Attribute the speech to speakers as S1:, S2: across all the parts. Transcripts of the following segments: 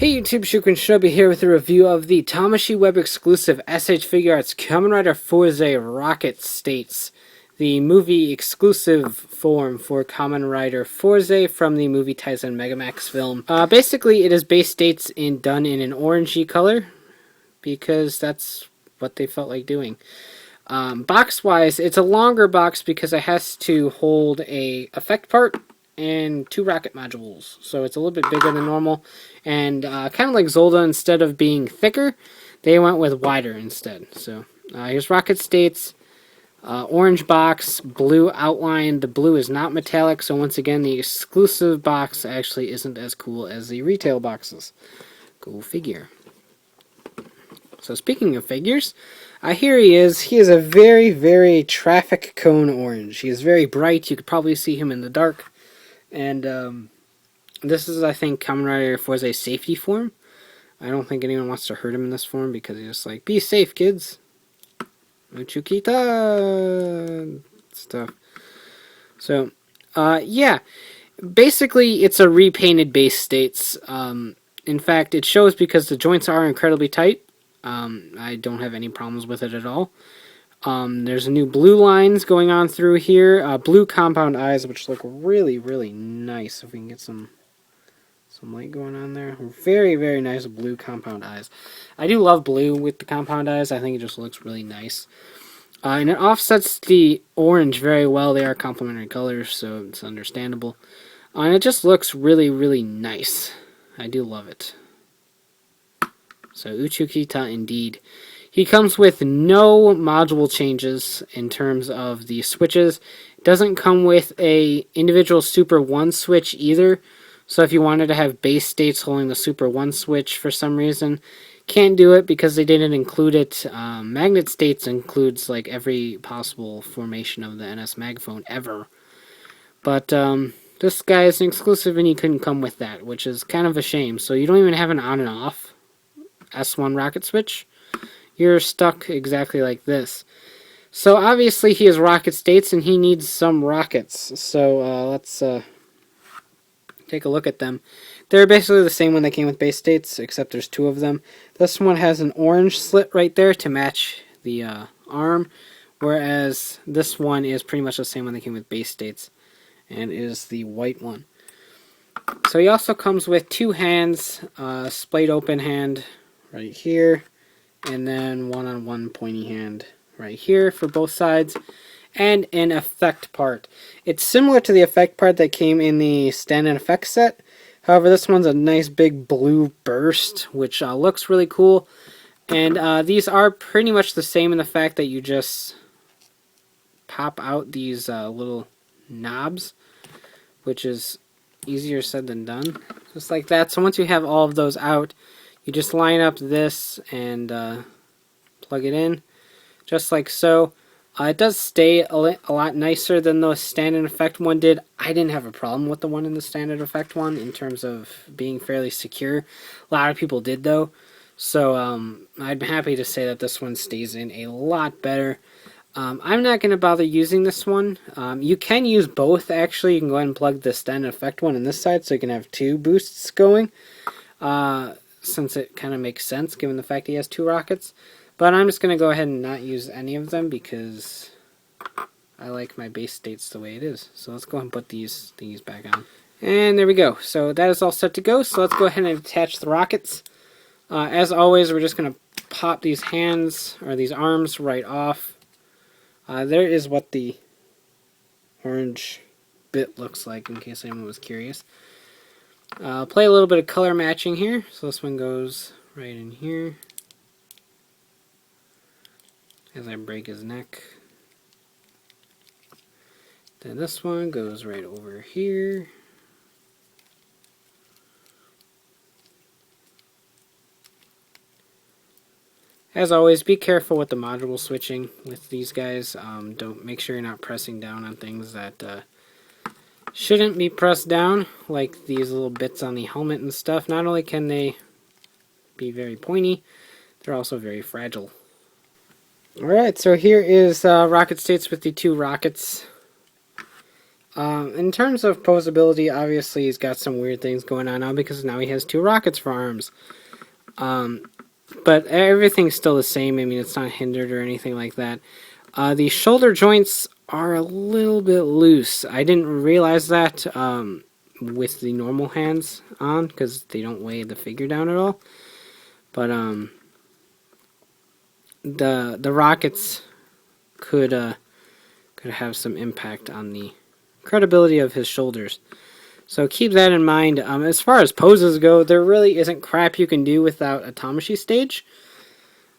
S1: Hey YouTube, Shukran Shinobi here with a review of the Tamashii Web exclusive S.H.Figuarts Kamen Rider Fourze Rocket States, the movie exclusive form for Kamen Rider Fourze from the movie Taisen Megamax film. Basically, it is base states done in an orangey color, because that's what they felt like doing. Box-wise, it's a longer box because it has to hold a effect part and 2 rocket modules, so it's a little bit bigger than normal. And kind of like Zolda, instead of being thicker, they went with wider instead. So here's rocket states, orange box, blue outline. The blue is not metallic, so once again, the exclusive box actually isn't as cool as the retail boxes. Go figure. So speaking of figures, here he is. He is a very, very traffic cone orange. He is very bright. You could probably see him in the dark. And this is, I think, Kamen Rider Fourze's safety form. I don't think anyone wants to hurt him in this form because he's just like, be safe, kids. Uchukita stuff. So, yeah. Basically, it's a repainted base states. In fact, it shows because the joints are incredibly tight. I don't have any problems with it at all. There's new blue lines going on through here. Blue compound eyes, which look really, really nice. If we can get some light going on there. Very, very nice blue compound eyes. I do love blue with the compound eyes. I think it just looks really nice. And it offsets the orange very well. They are complementary colors, so it's understandable. And it just looks really, really nice. I do love it. So, Uchukita indeed. He comes with no module changes in terms of the switches. It doesn't come with a individual Super 1 switch either. So if you wanted to have base states holding the Super 1 switch for some reason, can't do it because they didn't include it. Magnet states includes like every possible formation of the NS Magphone ever. But this guy is an exclusive and he couldn't come with that, which is kind of a shame. So you don't even have an on and off S1 rocket switch. You're stuck exactly like this. So obviously he has rocket states and he needs some rockets. So let's take a look at them. They're basically the same when they came with base states, except there's 2 of them. This one has an orange slit right there to match the arm, whereas this one is pretty much the same when they came with base states, and is the white one. So he also comes with 2 hands, splayed open hand right here, and then one-on-one pointy hand right here for both sides, and an effect part. It's similar to the effect part that came in the stand-in effect set. However, this one's a nice big blue burst, which looks really cool. And these are pretty much the same in the fact that you just pop out these little knobs, which is easier said than done. Just like that. So once you have all of those out, you just line up this and plug it in, just like so. It does stay a lot nicer than the standard effect one did. I didn't have a problem with the one in the standard effect one in terms of being fairly secure. A lot of people did though. So I'd be happy to say that this one stays in a lot better. I'm not going to bother using this one. You can use both actually. You can go ahead and plug the standard effect one on this side so you can have 2 boosts going. Since it kind of makes sense given the fact he has 2 rockets. But I'm just going to go ahead and not use any of them because I like my base states the way it is. So let's go ahead and put these thingies back on. And there we go. So that is all set to go. So let's go ahead and attach the rockets. As always, we're just going to pop these hands or these arms right off. There is what the orange bit looks like in case anyone was curious. I'll play a little bit of color matching here. So this one goes right in here as I break his neck. Then this one goes right over here. As always, be careful with the module switching with these guys. Don't make sure you're not pressing down on things that shouldn't be pressed down, like these little bits on the helmet and stuff. Not only can they be very pointy, they're also very fragile. Alright, so here is rocket states with the 2 rockets. In terms of posability, obviously he's got some weird things going on now because now he has 2 rockets for arms. But everything's still the same. I mean, it's not hindered or anything like that. The shoulder joints are a little bit loose. I didn't realize that with the normal hands on because they don't weigh the figure down at all. But the rockets could have some impact on the credibility of his shoulders. So keep that in mind. As far as poses go, there really isn't crap you can do without a Tamashii Stage.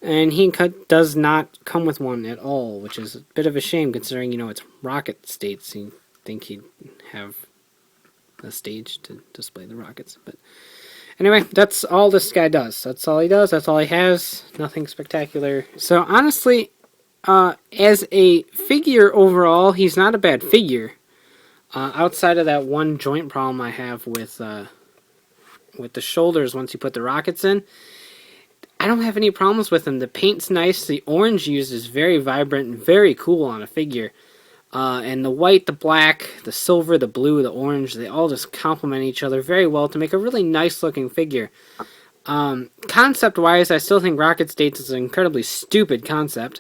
S1: And he does not come with one at all, which is a bit of a shame considering, it's rocket states. You'd think he'd have a stage to display the rockets. But anyway, that's all this guy does. That's all he does. That's all he has. Nothing spectacular. So honestly, as a figure overall, he's not a bad figure. Outside of that one joint problem I have with the shoulders once you put the rockets in, I don't have any problems with him. The paint's nice. The orange used is very vibrant and very cool on a figure. And the white, the black, the silver, the blue, the orange, they all just complement each other very well to make a really nice looking figure. Concept-wise, I still think Rocket States is an incredibly stupid concept.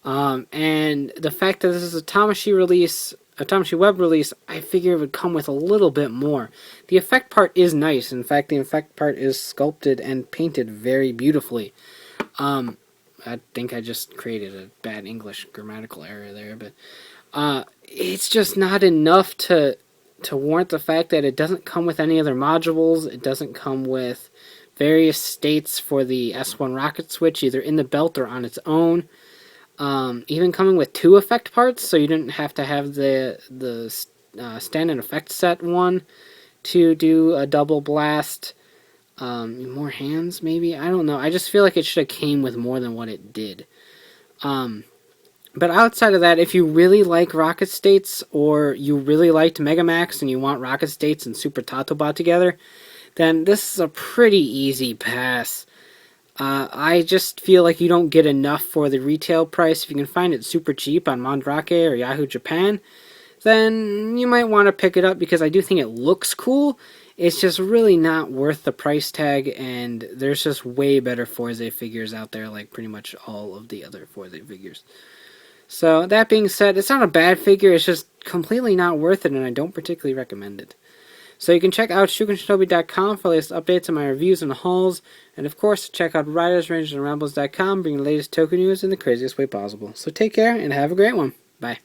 S1: And the fact that this is a Tamashii release, a Tamashii Web release, I figure it would come with a little bit more. The effect part is nice. In fact, the effect part is sculpted and painted very beautifully. I think I just created a bad English grammatical error there, but it's just not enough to warrant the fact that it doesn't come with any other modules. It doesn't come with various states for the S1 rocket switch, either in the belt or on its own. Even coming with 2 effect parts, so you didn't have to have the stand-in effect set one to do a double blast. More hands, maybe? I don't know. I just feel like it should have came with more than what it did. But outside of that, if you really like Rocket States, or you really liked Mega Max and you want Rocket States and Super Tatobot together, then this is a pretty easy pass. I just feel like you don't get enough for the retail price. If you can find it super cheap on Mandrake or Yahoo Japan, then you might want to pick it up because I do think it looks cool. It's just really not worth the price tag, and there's just way better Fourze figures out there, like pretty much all of the other Fourze figures. So, that being said, it's not a bad figure, it's just completely not worth it, and I don't particularly recommend it. So you can check out shukenshinobi.com for the latest updates on my reviews and hauls, and of course, check out ridersrangersandrambles.com, bringing the latest token news in the craziest way possible. So take care, and have a great one. Bye.